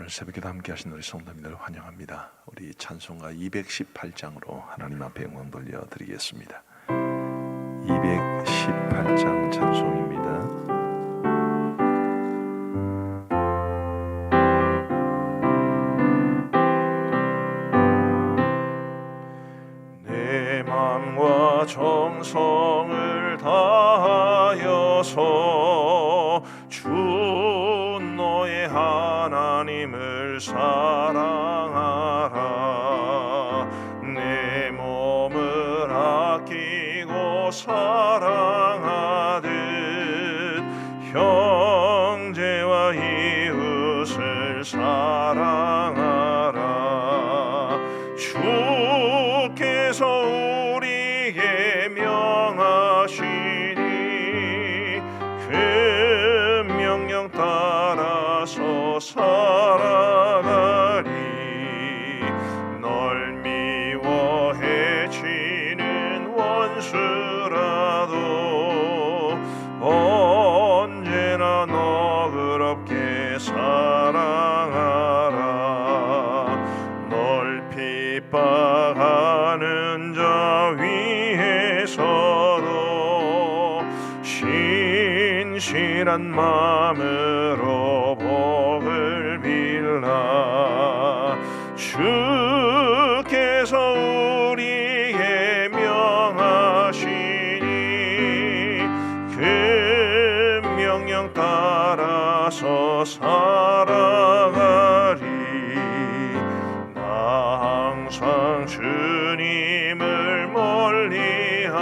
오늘 새벽에도 함께 하신 우리 성도님들 환영합니다. 우리 찬송가 218장으로 하나님 앞에 영광 돌려드리겠습니다. 218장 찬송입니다. 내 마음과 정성을 다하여서 주 너의 하나님을 사랑하라. 내 몸을 아끼고 사랑하듯 형제와 이웃을 사랑하라. 주께서 우리에게 명하시니 그 명령 따라서 살아가리. 널 미워해 치는 원수라도 언제나 너그럽게 사랑하라. 널 핍박하는 자 위에서도 신실한 마음으로 복을 빌라. 주께서 우리에게 명하시니 그 명령 따라서 살아가리. 나 항상 주님을 멀리하고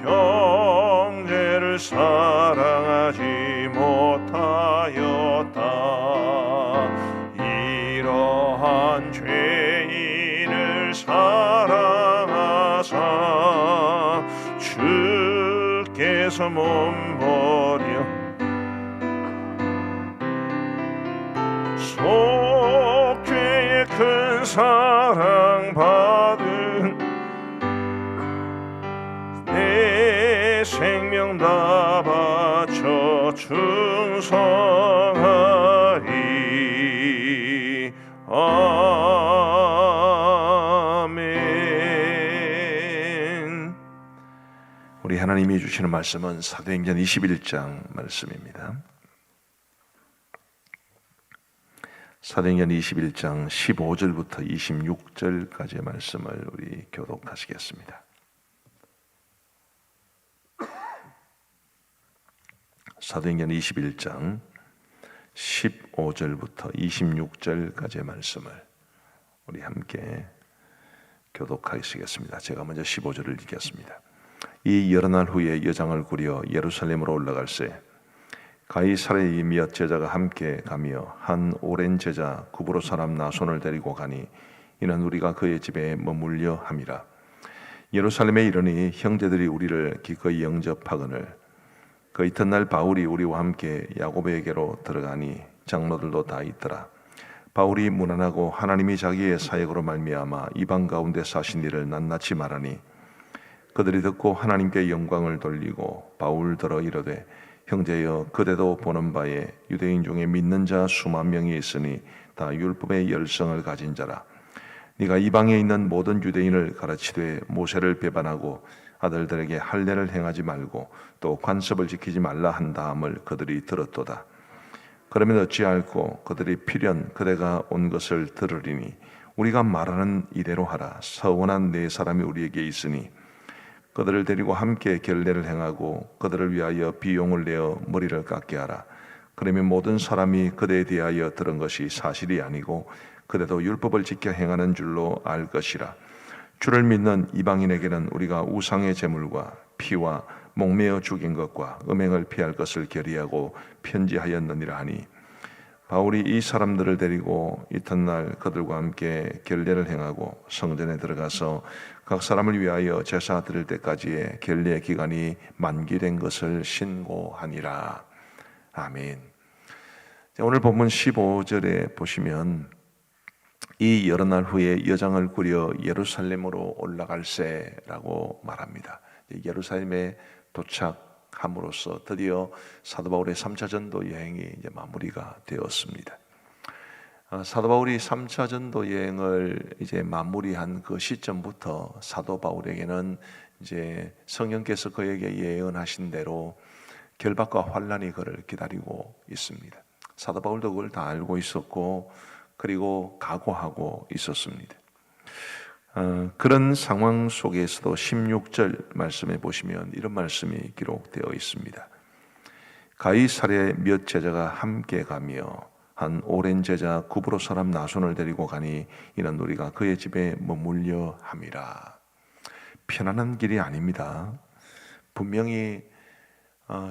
형제를 사랑하지 못하였다. 이러한 죄인을 사랑하사 주께서 몸버려 속죄의 큰 사랑 받은 내 생명 다 바쳐 충성하리. 아멘. 우리 하나님이 주시는 말씀은 사도행전 21장 말씀입니다. 사도행전 21장 15절부터 26절까지의 말씀을 우리 교독하시겠습니다. 사도행전 21장 15절부터 26절까지의 말씀을 우리 함께 교독하시겠습니다. 제가 먼저 15절을 읽겠습니다. 이 여러 날 후에 여장을 꾸려 예루살렘으로 올라갈새 가이사랴의 몇 제자가 함께 가며 한 오랜 제자 구브로 사람 나손을 데리고 가니 이는 우리가 그의 집에 머물려 함이라. 예루살렘에 이르니 형제들이 우리를 기꺼이 영접하거늘 그 이튿날 바울이 우리와 함께 야고보에게로 들어가니 장로들도 다 있더라. 바울이 무난하고 하나님이 자기의 사역으로 말미암아 이방 가운데 사신 일을 낱낱이 말하니 그들이 듣고 하나님께 영광을 돌리고 바울더러 이르되 형제여 그대도 보는 바에 유대인 중에 믿는 자 수만 명이 있으니 다 율법의 열성을 가진 자라. 네가 이방에 있는 모든 유대인을 가르치되 모세를 배반하고 아들들에게 할례를 행하지 말고 또 관습을 지키지 말라 한 다음을 그들이 들었도다. 그러면 어찌할꼬 그들이 필연 그대가 온 것을 들으리니 우리가 말하는 이대로 하라. 서원한 네 사람이 우리에게 있으니 그들을 데리고 함께 결례를 행하고 그들을 위하여 비용을 내어 머리를 깎게 하라. 그러면 모든 사람이 그대에 대하여 들은 것이 사실이 아니고 그대도 율법을 지켜 행하는 줄로 알 것이라. 주를 믿는 이방인에게는 우리가 우상의 제물과 피와 목매어 죽인 것과 음행을 피할 것을 결의하고 편지하였느니라 하니 바울이 이 사람들을 데리고 이튿날 그들과 함께 결례를 행하고 성전에 들어가서 각 사람을 위하여 제사 드릴 때까지의 결례 기간이 만기된 것을 신고하니라. 아멘. 오늘 본문 15절에 보시면 이 여러 날 후에 여장을 꾸려 예루살렘으로 올라갈새라고 말합니다. 예루살렘에 도착 함으로써 드디어 사도 바울의 3차 전도 여행이 이제 마무리가 되었습니다. 사도 바울이 3차 전도 여행을 이제 마무리한 그 시점부터 사도 바울에게는 이제 성령께서 그에게 예언하신 대로 결박과 환란이 그를 기다리고 있습니다. 사도 바울도 그걸 다 알고 있었고 그리고 각오하고 있었습니다. 그런 상황 속에서도 16절 말씀에 보시면 이런 말씀이 기록되어 있습니다. 가이사랴에 몇 제자가 함께 가며 한 오랜 제자 구브로 사람 나손을 데리고 가니 이는 우리가 그의 집에 머물려 함이라. 편안한 길이 아닙니다. 분명히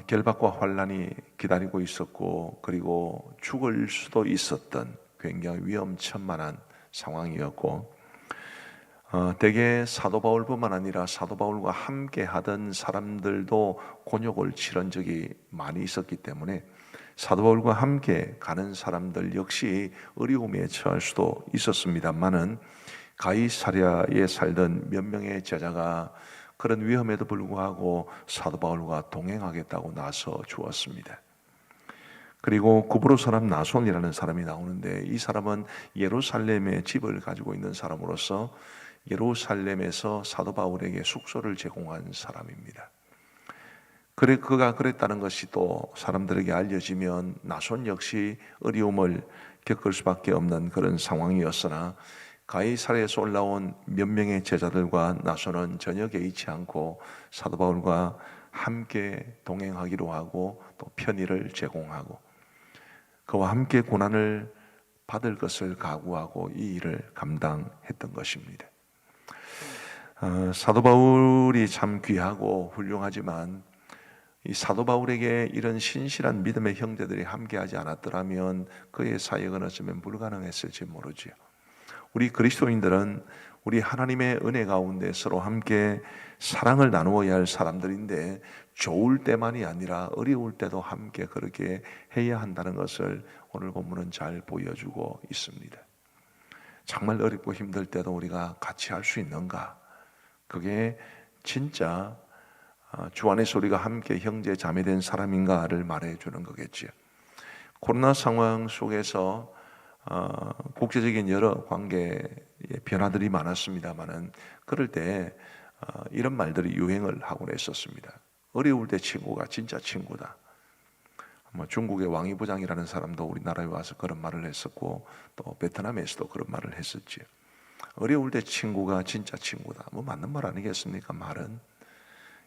결박과 환란이 기다리고 있었고 그리고 죽을 수도 있었던 굉장히 위험천만한 상황이었고 대개 사도 바울뿐만 아니라 사도 바울과 함께 하던 사람들도 곤욕을 치른 적이 많이 있었기 때문에 사도 바울과 함께 가는 사람들 역시 어려움에 처할 수도 있었습니다만은 가이사랴에 살던 몇 명의 제자가 그런 위험에도 불구하고 사도 바울과 동행하겠다고 나서 주었습니다. 그리고 구브로 사람 나손이라는 사람이 나오는데 이 사람은 예루살렘에 집을 가지고 있는 사람으로서 예루살렘에서 사도 바울에게 숙소를 제공한 사람입니다. 그가 그랬다는 것이 또 사람들에게 알려지면 나손 역시 어려움을 겪을 수밖에 없는 그런 상황이었으나 가이사랴에서 올라온 몇 명의 제자들과 나손은 전혀 개의치 않고 사도 바울과 함께 동행하기로 하고 또 편의를 제공하고 그와 함께 고난을 받을 것을 각오하고 이 일을 감당했던 것입니다. 사도 바울이 참 귀하고 훌륭하지만 이 사도 바울에게 이런 신실한 믿음의 형제들이 함께하지 않았더라면 그의 사역은 어쩌면 불가능했을지 모르지요. 우리 그리스도인들은 우리 하나님의 은혜 가운데 서로 함께 사랑을 나누어야 할 사람들인데 좋을 때만이 아니라 어려울 때도 함께 그렇게 해야 한다는 것을 오늘 본문은 잘 보여주고 있습니다. 정말 어렵고 힘들 때도 우리가 같이 할 수 있는가? 그게 진짜 주 안에서 우리가 함께 형제 자매된 사람인가를 말해주는 거겠지요. 코로나 상황 속에서 국제적인 여러 관계의 변화들이 많았습니다만은 그럴 때 이런 말들이 유행을 하곤 했었습니다. 어려울 때 친구가 진짜 친구다. 중국의 왕이부장이라는 사람도 우리나라에 와서 그런 말을 했었고 또 베트남에서도 그런 말을 했었지요. 어려울 때 친구가 진짜 친구다. 맞는 말 아니겠습니까? 말은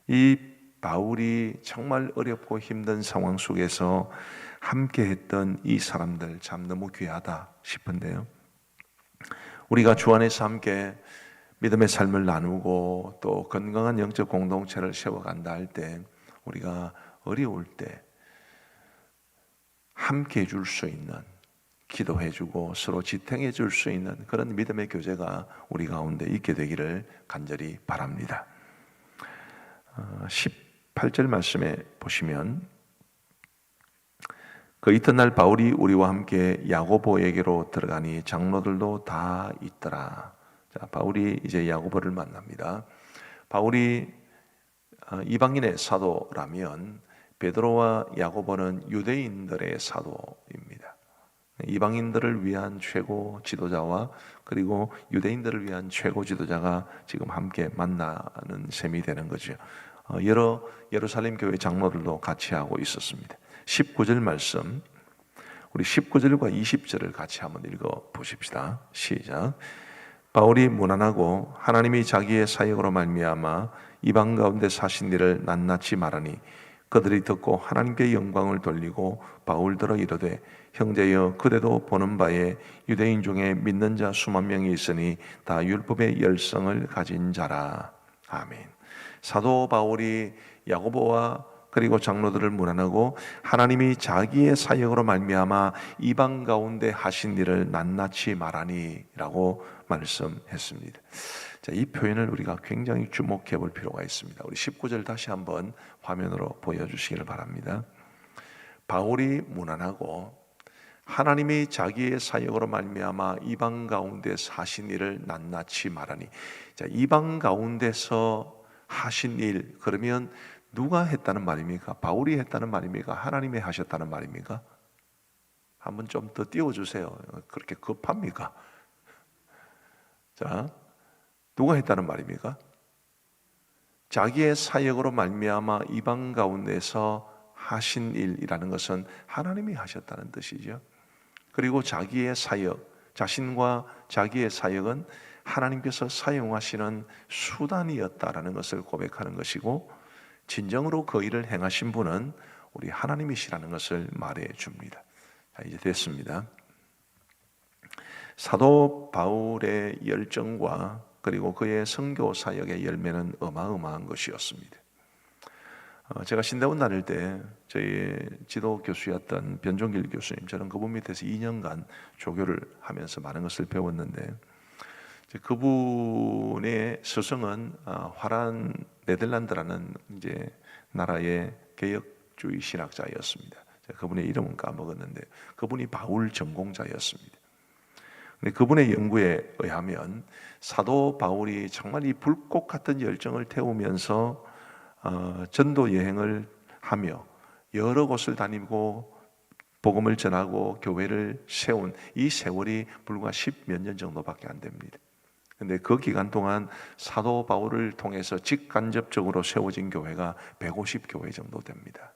이 바울이 정말 어렵고 힘든 상황 속에서 함께 했던 이 사람들 참 너무 귀하다 싶은데요. 우리가 주 안에서 함께 믿음의 삶을 나누고 또 건강한 영적 공동체를 세워간다 할 때 우리가 어려울 때 함께 해줄 수 있는 기도해주고 서로 지탱해줄 수 있는 그런 믿음의 교제가 우리 가운데 있게 되기를 간절히 바랍니다. 18절 말씀에 보시면 그 이튿날 바울이 우리와 함께 야고보에게로 들어가니 장로들도 다 있더라. 자, 바울이 이제 야고보를 만납니다. 바울이 이방인의 사도라면 베드로와 야고보는 유대인들의 사도입니다. 이방인들을 위한 최고 지도자와 그리고 유대인들을 위한 최고 지도자가 지금 함께 만나는 셈이 되는 거죠. 여러 예루살렘 교회 장로들도 같이 하고 있었습니다. 19절 말씀, 우리 19절과 20절을 같이 한번 읽어 보십시다. 시작. 바울이 무난하고 하나님이 자기의 사역으로 말미암아 이방 가운데 사신 일을 낱낱이 말하니 그들이 듣고 하나님께 영광을 돌리고 바울더러 이르되 형제여 그대도 보는 바에 유대인 중에 믿는 자 수만 명이 있으니 다 율법의 열성을 가진 자라. 아멘. 사도 바울이 야고보와 그리고 장로들을 문안하고 하나님이 자기의 사역으로 말미암아 이방 가운데 하신 일을 낱낱이 말하니 라고 말씀했습니다. 자, 이 표현을 우리가 굉장히 주목해 볼 필요가 있습니다. 우리 19절 다시 한번 화면으로 보여주시기를 바랍니다. 바울이 문안하고 하나님이 자기의 사역으로 말미암아 이방 가운데 하신 일을 낱낱이 말하니. 자, 이방 가운데서 하신 일, 그러면 누가 했다는 말입니까? 바울이 했다는 말입니까? 하나님이 하셨다는 말입니까? 한번 좀 더 띄워주세요. 그렇게 급합니까? 자, 누가 했다는 말입니까? 자기의 사역으로 말미암아 이방 가운데서 하신 일이라는 것은 하나님이 하셨다는 뜻이죠. 그리고 자기의 사역, 자신과 자기의 사역은 하나님께서 사용하시는 수단이었다라는 것을 고백하는 것이고, 진정으로 그 일을 행하신 분은 우리 하나님이시라는 것을 말해 줍니다. 자, 이제 됐습니다. 사도 바울의 열정과 그리고 그의 선교 사역의 열매는 어마어마한 것이었습니다. 제가 신대원 다닐 때 저희 지도 교수였던 변종길 교수님, 저는 그분 밑에서 2년간 조교를 하면서 많은 것을 배웠는데, 그분의 스승은 화란 네덜란드라는 이제 나라의 개혁주의 신학자였습니다. 그분의 이름은 까먹었는데 그분이 바울 전공자였습니다. 근데 그분의 연구에 의하면 사도 바울이 정말 이 불꽃 같은 열정을 태우면서 전도 여행을 하며 여러 곳을 다니고 복음을 전하고 교회를 세운 이 세월이 불과 10몇 년 정도밖에 안 됩니다. 근데 그 기간 동안 사도 바울을 통해서 직간접적으로 세워진 교회가 150교회 정도 됩니다.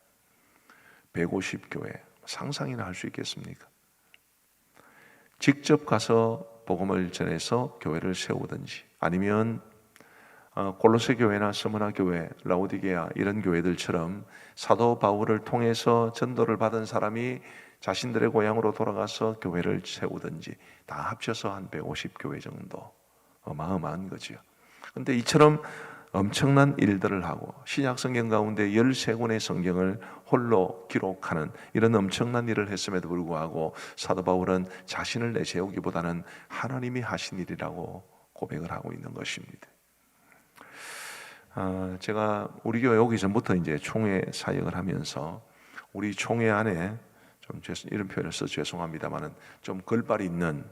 150교회, 상상이나 할 수 있겠습니까? 직접 가서 복음을 전해서 교회를 세우든지, 아니면 골로새 교회나 스무나 교회, 라오디게아 이런 교회들처럼 사도 바울을 통해서 전도를 받은 사람이 자신들의 고향으로 돌아가서 교회를 세우든지, 다 합쳐서 한 150교회 정도. 어마어마한 거죠. 그런데 이처럼 엄청난 일들을 하고 신약 성경 가운데 13권의 성경을 홀로 기록하는 이런 엄청난 일을 했음에도 불구하고 사도 바울은 자신을 내세우기보다는 하나님이 하신 일이라고 고백을 하고 있는 것입니다. 제가 우리 교회 오기 전부터 이제 총회 사역을 하면서 우리 총회 안에 좀 이런 표현을 써서 죄송합니다만은 좀 걸발 있는,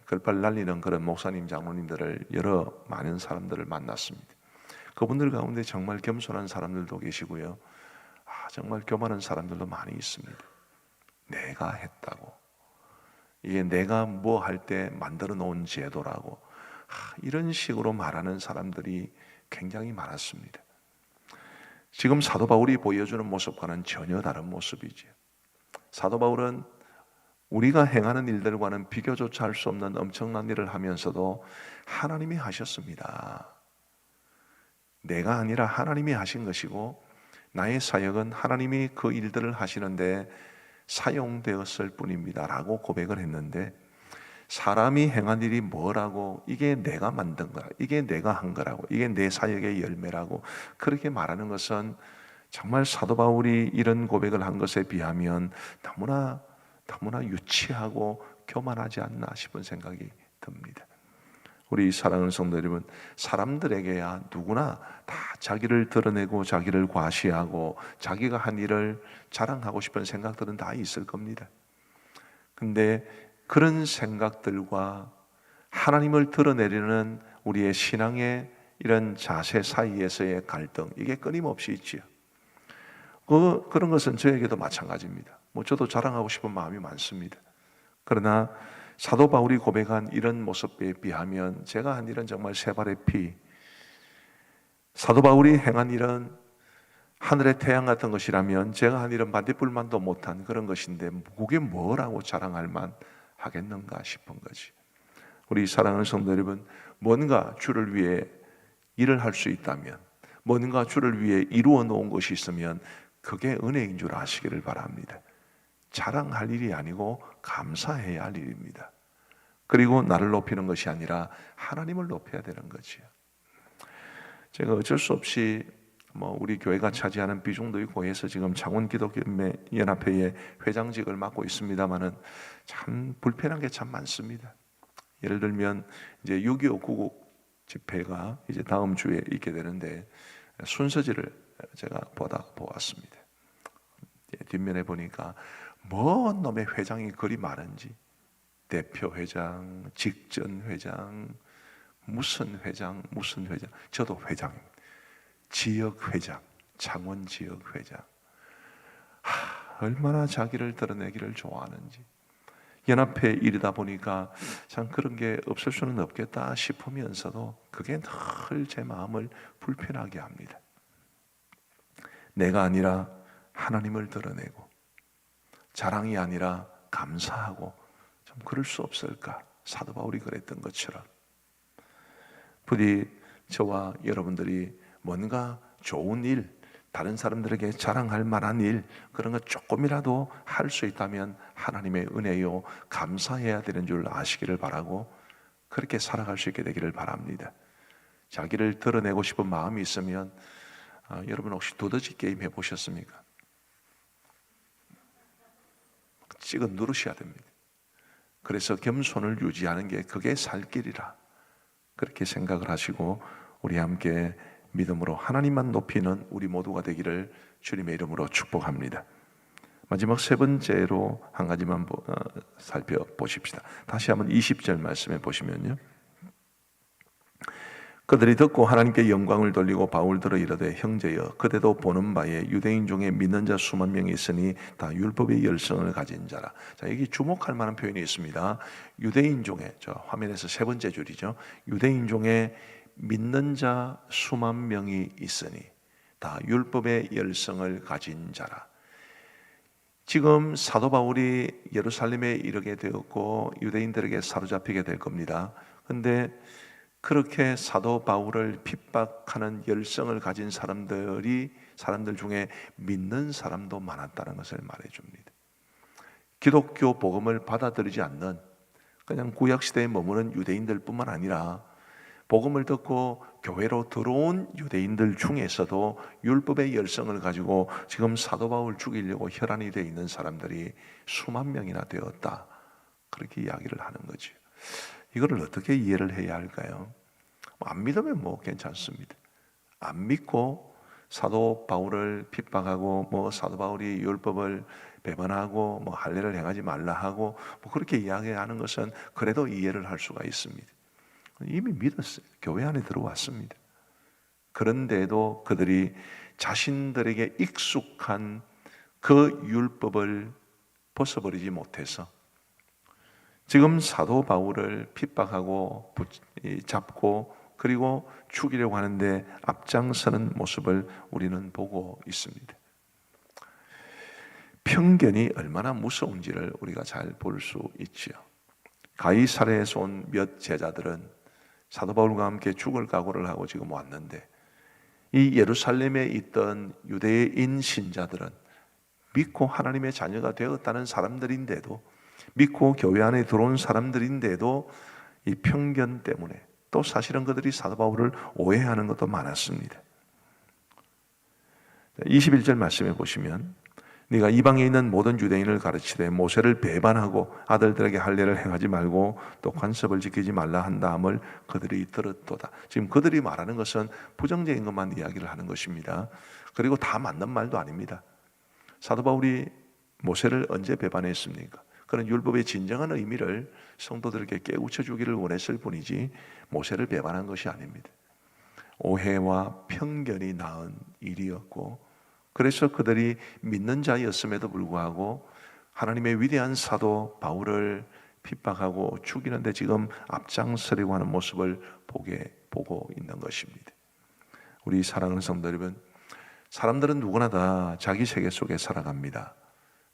걸발 날리는 그런 목사님 장로님들을 여러 많은 사람들을 만났습니다. 그분들 가운데 정말 겸손한 사람들도 계시고요, 정말 교만한 사람들도 많이 있습니다. 내가 했다고, 이게 내가 뭐 할 때 만들어 놓은 제도라고, 이런 식으로 말하는 사람들이 굉장히 많았습니다. 지금 사도 바울이 보여주는 모습과는 전혀 다른 모습이죠. 사도 바울은 우리가 행하는 일들과는 비교조차 할 수 없는 엄청난 일을 하면서도 하나님이 하셨습니다. 내가 아니라 하나님이 하신 것이고, 나의 사역은 하나님이 그 일들을 하시는데 사용되었을 뿐입니다 라고 고백을 했는데, 사람이 행한 일이 뭐라고, 이게 내가 만든 거라, 이게 내가 한 거라고, 이게 내 사역의 열매라고 그렇게 말하는 것은 정말 사도 바울이 이런 고백을 한 것에 비하면 너무나 유치하고 교만하지 않나 싶은 생각이 듭니다. 우리 사랑하는 성도 여러분, 사람들에게야 누구나 다 자기를 드러내고 자기를 과시하고 자기가 한 일을 자랑하고 싶은 생각들은 다 있을 겁니다. 근데 그런 생각들과 하나님을 드러내려는 우리의 신앙의 이런 자세 사이에서의 갈등, 이게 끊임없이 있지요. 그런 것은 저에게도 마찬가지입니다. 저도 자랑하고 싶은 마음이 많습니다. 그러나 사도 바울이 고백한 이런 모습에 비하면 제가 한 일은 정말 세 발의 피, 사도 바울이 행한 일은 하늘의 태양 같은 것이라면 제가 한 일은 반딧불만도 못한 그런 것인데 그게 뭐라고 자랑할 만 하겠는가 싶은 거지. 우리 사랑하는 성도 여러분, 뭔가 주를 위해 일을 할 수 있다면, 뭔가 주를 위해 이루어 놓은 것이 있으면 그게 은혜인 줄 아시기를 바랍니다. 자랑할 일이 아니고 감사해야 할 일입니다. 그리고 나를 높이는 것이 아니라 하나님을 높여야 되는 거지요. 제가 어쩔 수 없이 우리 교회가 차지하는 비중도 있고 해서 지금 창원기독교연합회의 회장직을 맡고 있습니다만은 참 불편한 게 참 많습니다. 예를 들면 이제 6.25 구국 집회가 이제 다음 주에 있게 되는데 순서지를 제가 보았습니다. 뒷면에 보니까 뭔 놈의 회장이 그리 많은지, 대표 회장, 직전 회장, 무슨 회장, 저도 회장입니다. 지역 회장, 창원 지역 회장, 얼마나 자기를 드러내기를 좋아하는지. 연합회 일이다 보니까 참 그런 게 없을 수는 없겠다 싶으면서도 그게 늘 제 마음을 불편하게 합니다. 내가 아니라 하나님을 드러내고 자랑이 아니라 감사하고 좀 그럴 수 없을까? 사도 바울이 그랬던 것처럼 부디 저와 여러분들이 뭔가 좋은 일, 다른 사람들에게 자랑할 만한 일, 그런 것 조금이라도 할 수 있다면 하나님의 은혜요 감사해야 되는 줄 아시기를 바라고 그렇게 살아갈 수 있게 되기를 바랍니다. 자기를 드러내고 싶은 마음이 있으면 여러분 혹시 두더지 게임 해보셨습니까? 찍어 누르셔야 됩니다. 그래서 겸손을 유지하는 게 그게 살 길이라 그렇게 생각을 하시고 우리 함께 믿음으로 하나님만 높이는 우리 모두가 되기를 주님의 이름으로 축복합니다. 마지막 세 번째로 한 가지만 살펴보십시다. 다시 한번 20절 말씀해 보시면요, 그들이 듣고 하나님께 영광을 돌리고 바울들어 이르되 형제여 그대도 보는 바에 유대인 중에 믿는 자 수만 명이 있으니 다 율법의 열성을 가진 자라. 자, 여기 주목할 만한 표현이 있습니다. 유대인 중에, 저 화면에서 세 번째 줄이죠. 유대인 중에 믿는 자 수만 명이 있으니 다 율법의 열성을 가진 자라. 지금 사도 바울이 예루살렘에 이르게 되었고 유대인들에게 사로잡히게 될 겁니다. 그런데 그렇게 사도 바울을 핍박하는 열성을 가진 사람들 중에 믿는 사람도 많았다는 것을 말해줍니다. 기독교 복음을 받아들이지 않는 그냥 구약시대에 머무는 유대인들뿐만 아니라 복음을 듣고 교회로 들어온 유대인들 중에서도 율법의 열성을 가지고 지금 사도 바울 죽이려고 혈안이 되어 있는 사람들이 수만 명이나 되었다, 그렇게 이야기를 하는 거죠. 이거를 어떻게 이해를 해야 할까요? 안 믿으면 뭐 괜찮습니다. 안 믿고 사도 바울을 핍박하고 사도 바울이 율법을 배반하고 할례를 행하지 말라 하고 그렇게 이야기하는 것은 그래도 이해를 할 수가 있습니다. 이미 믿었어요. 교회 안에 들어왔습니다. 그런데도 그들이 자신들에게 익숙한 그 율법을 벗어버리지 못해서 지금 사도 바울을 핍박하고 잡고 그리고 죽이려고 하는데 앞장서는 모습을 우리는 보고 있습니다. 편견이 얼마나 무서운지를 우리가 잘 볼 수 있지요. 가이사랴에서 온 몇 제자들은 사도 바울과 함께 죽을 각오를 하고 지금 왔는데 이 예루살렘에 있던 유대인 신자들은 믿고 하나님의 자녀가 되었다는 사람들인데도, 믿고 교회 안에 들어온 사람들인데도 이 편견 때문에 또 사실은 그들이 사도 바울을 오해하는 것도 많았습니다. 21절 말씀해 보시면 네가 이방에 있는 모든 유대인을 가르치되 모세를 배반하고 아들들에게 할례를 행하지 말고 또 관습을 지키지 말라 한 다음을 그들이 들었도다. 지금 그들이 말하는 것은 부정적인 것만 이야기를 하는 것입니다. 그리고 다 맞는 말도 아닙니다. 사도 바울이 모세를 언제 배반했습니까? 그런 율법의 진정한 의미를 성도들에게 깨우쳐 주기를 원했을 뿐이지 모세를 배반한 것이 아닙니다. 오해와 편견이 낳은 일이었고, 그래서 그들이 믿는 자였음에도 불구하고 하나님의 위대한 사도 바울을 핍박하고 죽이는데 지금 앞장서려고 하는 모습을 보고 있는 것입니다. 우리 사랑하는 성도 여러분, 사람들은 누구나 다 자기 세계 속에 살아갑니다.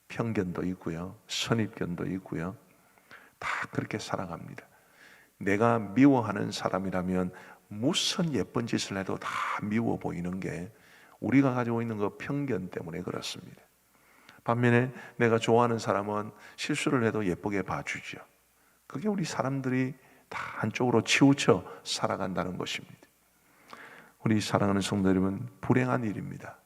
편견도 있고요, 선입견도 있고요, 다 그렇게 살아갑니다. 내가 미워하는 사람이라면 무슨 예쁜 짓을 해도 다 미워 보이는 게 우리가 가지고 있는 그 편견 때문에 그렇습니다. 반면에 내가 좋아하는 사람은 실수를 해도 예쁘게 봐주죠. 그게 우리 사람들이 다 한쪽으로 치우쳐 살아간다는 것입니다. 우리 사랑하는 성도 여러분, 불행한 일입니다.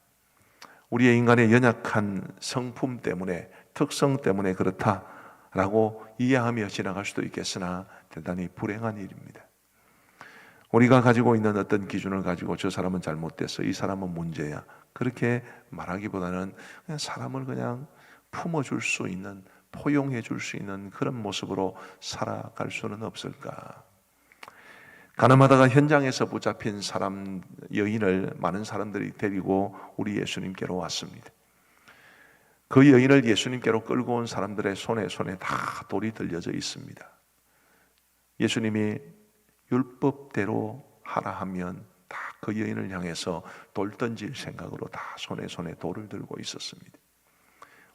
우리의 인간의 연약한 성품 때문에, 특성 때문에 그렇다라고 이해하며 지나갈 수도 있겠으나 대단히 불행한 일입니다. 우리가 가지고 있는 어떤 기준을 가지고 저 사람은 잘못됐어, 이 사람은 문제야, 그렇게 말하기보다는 그냥 사람을 그냥 품어줄 수 있는, 포용해 줄 수 있는 그런 모습으로 살아갈 수는 없을까? 가늠하다가 현장에서 붙잡힌 여인을 많은 사람들이 데리고 우리 예수님께로 왔습니다. 그 여인을 예수님께로 끌고 온 사람들의 손에 다 돌이 들려져 있습니다. 예수님이 율법대로 하라 하면 다 그 여인을 향해서 돌 던질 생각으로 다 손에 돌을 들고 있었습니다.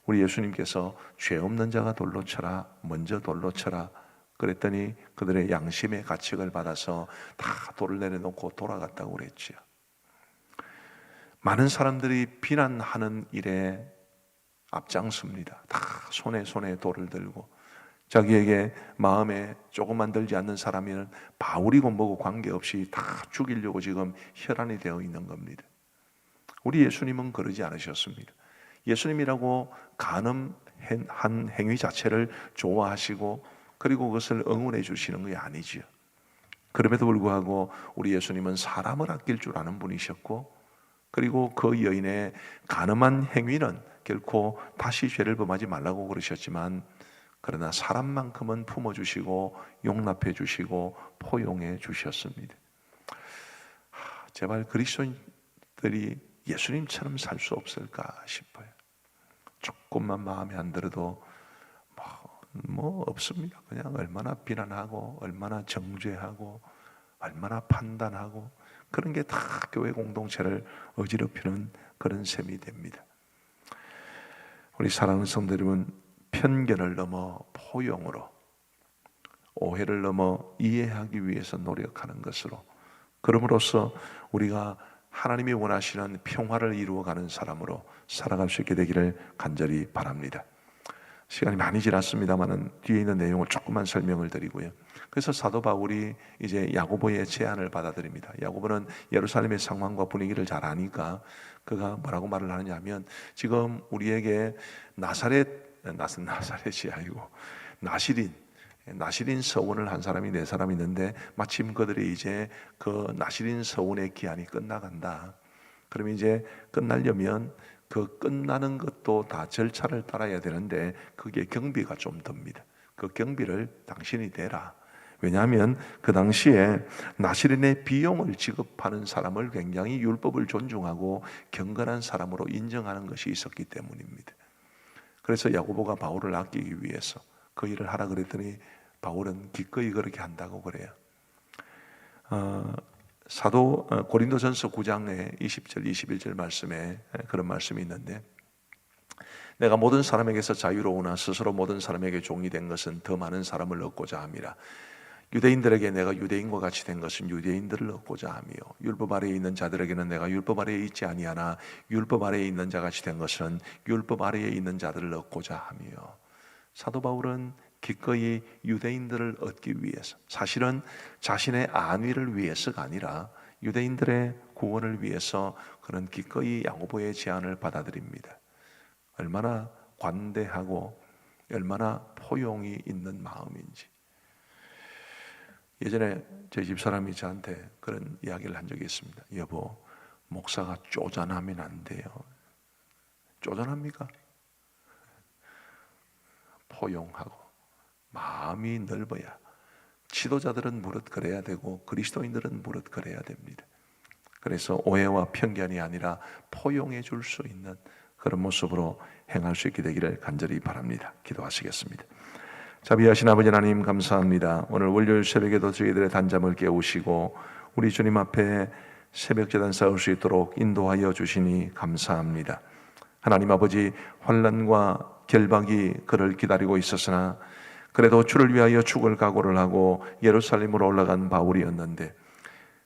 우리 예수님께서 죄 없는 자가 돌로 쳐라, 먼저 돌로 쳐라 그랬더니 그들의 양심의 가책을 받아서 다 돌을 내려놓고 돌아갔다고 그랬지요. 많은 사람들이 비난하는 일에 앞장섭니다. 다 손에 돌을 들고 자기에게 마음에 조금만 들지 않는 사람이면 바울이고 뭐고 관계없이 다 죽이려고 지금 혈안이 되어 있는 겁니다. 우리 예수님은 그러지 않으셨습니다. 예수님이라고 간음한 행위 자체를 좋아하시고 그리고 그것을 응원해 주시는 게 아니지요. 그럼에도 불구하고 우리 예수님은 사람을 아낄 줄 아는 분이셨고 그리고 그 여인의 간음한 행위는 결코 다시 죄를 범하지 말라고 그러셨지만 그러나 사람만큼은 품어주시고 용납해 주시고 포용해 주셨습니다. 제발 그리스도인들이 예수님처럼 살 수 없을까 싶어요. 조금만 마음에 안 들어도 뭐 없습니다. 그냥 얼마나 비난하고 얼마나 정죄하고 얼마나 판단하고 그런 게 다 교회 공동체를 어지럽히는 그런 셈이 됩니다. 우리 사랑하는 성도 여러분, 편견을 넘어 포용으로, 오해를 넘어 이해하기 위해서 노력하는 것으로, 그럼으로써 우리가 하나님이 원하시는 평화를 이루어가는 사람으로 살아갈 수 있게 되기를 간절히 바랍니다. 시간이 많이 지났습니다만은 뒤에 있는 내용을 조금만 설명을 드리고요. 그래서 사도 바울이 이제 야고보의 제안을 받아들입니다. 야고보는 예루살렘의 상황과 분위기를 잘 아니까 그가 뭐라고 말을 하느냐 하면 지금 우리에게 나사렛이 아니고 나시린 서원을 한 사람이 4사람 있는데 마침 그들이 이제 그 나시린 서원의 기한이 끝나간다. 그럼 이제 끝나려면 그 끝나는 것도 다 절차를 따라야 되는데 그게 경비가 좀 듭니다. 그 경비를 당신이 대라. 왜냐하면 그 당시에 나시린의 비용을 지급하는 사람을 굉장히 율법을 존중하고 경건한 사람으로 인정하는 것이 있었기 때문입니다. 그래서 야고보가 바울을 아끼기 위해서 그 일을 하라 그랬더니 바울은 기꺼이 그렇게 한다고 그래요. 사도 고린도전서 9장의 20절 21절 말씀에 그런 말씀이 있는데 내가 모든 사람에게서 자유로우나 스스로 모든 사람에게 종이 된 것은 더 많은 사람을 얻고자 함이라. 유대인들에게 내가 유대인과 같이 된 것은 유대인들을 얻고자 하며 율법 아래에 있는 자들에게는 내가 율법 아래에 있지 아니하나 율법 아래에 있는 자같이 된 것은 율법 아래에 있는 자들을 얻고자 하며. 사도 바울은 기꺼이 유대인들을 얻기 위해서, 사실은 자신의 안위를 위해서가 아니라 유대인들의 구원을 위해서 그런 기꺼이 야고보의 제안을 받아들입니다. 얼마나 관대하고 얼마나 포용이 있는 마음인지. 예전에 저희 집사람이 저한테 그런 이야기를 한 적이 있습니다. 여보, 목사가 쪼잔하면 안 돼요. 쪼잔합니까? 포용하고 마음이 넓어야, 지도자들은 무릇 그래야 되고 그리스도인들은 무릇 그래야 됩니다. 그래서 오해와 편견이 아니라 포용해 줄 수 있는 그런 모습으로 행할 수 있게 되기를 간절히 바랍니다. 기도하시겠습니다. 자비하신 아버지 하나님 감사합니다. 오늘 월요일 새벽에도 저희들의 단잠을 깨우시고 우리 주님 앞에 새벽 제단 쌓을 수 있도록 인도하여 주시니 감사합니다. 하나님 아버지, 환난과 결박이 그를 기다리고 있었으나 그래도 주를 위하여 죽을 각오를 하고 예루살렘으로 올라간 바울이었는데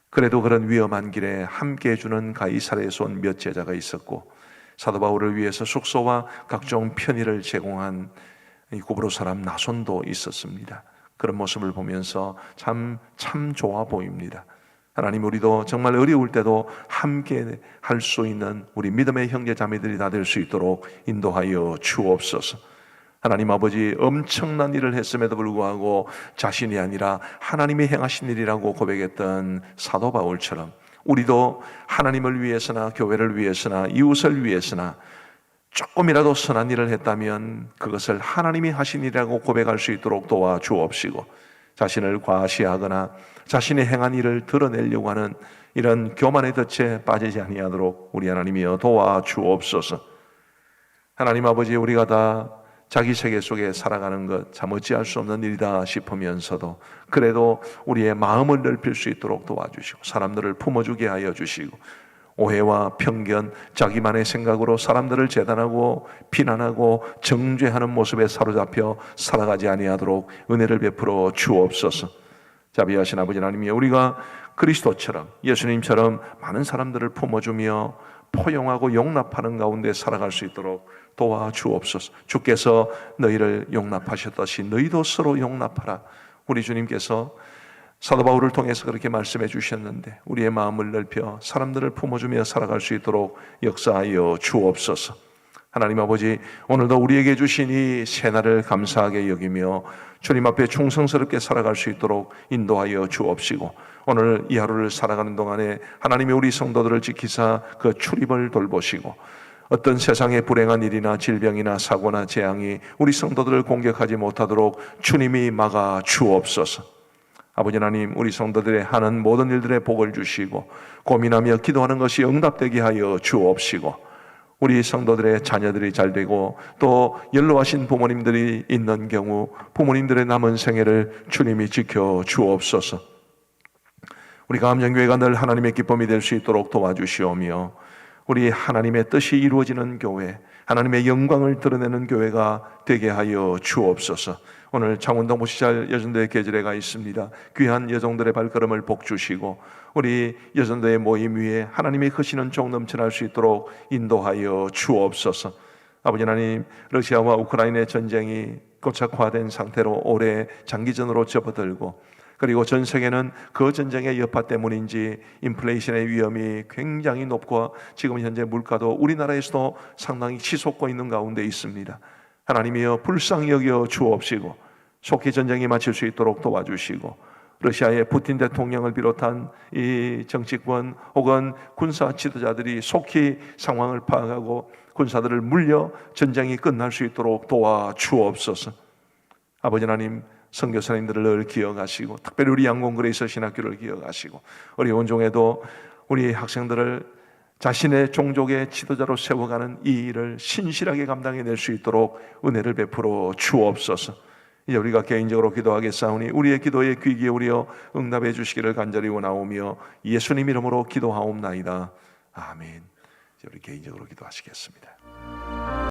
그래도 그런 위험한 길에 함께 해주는 가이사랴에서 온 몇 제자가 있었고 사도 바울을 위해서 숙소와 각종 편의를 제공한 구브로 사람 나손도 있었습니다. 그런 모습을 보면서 참 좋아 보입니다. 하나님, 우리도 정말 어려울 때도 함께 할 수 있는 우리 믿음의 형제 자매들이 다 될 수 있도록 인도하여 주옵소서. 하나님 아버지, 엄청난 일을 했음에도 불구하고 자신이 아니라 하나님이 행하신 일이라고 고백했던 사도 바울처럼 우리도 하나님을 위해서나 교회를 위해서나 이웃을 위해서나 조금이라도 선한 일을 했다면 그것을 하나님이 하신 일이라고 고백할 수 있도록 도와주옵시고, 자신을 과시하거나 자신이 행한 일을 드러내려고 하는 이런 교만의 덫에 빠지지 아니하도록 우리 하나님이여 도와주옵소서. 하나님 아버지, 우리가 다 자기 세계 속에 살아가는 것 참 어찌할 수 없는 일이다 싶으면서도 그래도 우리의 마음을 넓힐 수 있도록 도와주시고 사람들을 품어주게 하여 주시고 오해와 편견, 자기만의 생각으로 사람들을 재단하고 비난하고 정죄하는 모습에 사로잡혀 살아가지 아니하도록 은혜를 베풀어 주옵소서. 자비하신 아버지 하나님이여, 우리가 그리스도처럼 예수님처럼 많은 사람들을 품어주며 포용하고 용납하는 가운데 살아갈 수 있도록 도와주옵소서. 주께서 너희를 용납하셨듯이 너희도 서로 용납하라. 우리 주님께서 사도 바울을 통해서 그렇게 말씀해 주셨는데 우리의 마음을 넓혀 사람들을 품어주며 살아갈 수 있도록 역사하여 주옵소서. 하나님 아버지, 오늘도 우리에게 주신 이 새날을 감사하게 여기며 주님 앞에 충성스럽게 살아갈 수 있도록 인도하여 주옵시고 오늘 이 하루를 살아가는 동안에 하나님의 우리 성도들을 지키사 그 출입을 돌보시고 어떤 세상의 불행한 일이나 질병이나 사고나 재앙이 우리 성도들을 공격하지 못하도록 주님이 막아 주옵소서. 아버지 하나님, 우리 성도들의 하는 모든 일들의 복을 주시고 고민하며 기도하는 것이 응답되게 하여 주옵시고 우리 성도들의 자녀들이 잘되고 또 연로하신 부모님들이 있는 경우 부모님들의 남은 생애를 주님이 지켜 주옵소서. 우리 감정교회가 늘 하나님의 기쁨이 될 수 있도록 도와주시오며 우리 하나님의 뜻이 이루어지는 교회, 하나님의 영광을 드러내는 교회가 되게 하여 주옵소서. 오늘 창원동 보시잘 여전도의 계절회가 있습니다. 귀한 여종들의 발걸음을 복주시고 우리 여전도의 모임 위에 하나님이 크시는 종 넘쳐날 수 있도록 인도하여 주옵소서. 아버지 하나님, 러시아와 우크라이나의 전쟁이 고착화된 상태로 올해 장기전으로 접어들고 그리고 전 세계는 그 전쟁의 여파 때문인지 인플레이션의 위험이 굉장히 높고 지금 현재 물가도 우리나라에서도 상당히 치솟고 있는 가운데 있습니다. 하나님이여 불쌍히 여겨 주옵시고 속히 전쟁이 마칠 수 있도록 도와주시고 러시아의 푸틴 대통령을 비롯한 이 정치권 혹은 군사 지도자들이 속히 상황을 파악하고 군사들을 물려 전쟁이 끝날 수 있도록 도와주옵소서. 아버지 하나님, 선교사님들을 늘 기억하시고 특별히 우리 양곤그레이서 신학교를 기억하시고 어려운 종에도 우리 학생들을 자신의 종족의 지도자로 세워가는 이 일을 신실하게 감당해낼 수 있도록 은혜를 베풀어 주옵소서. 이제 우리가 개인적으로 기도하겠사오니 우리의 기도에 귀 기울여 응답해 주시기를 간절히 원하오며 예수님 이름으로 기도하옵나이다. 아멘. 이제 우리 개인적으로 기도하시겠습니다.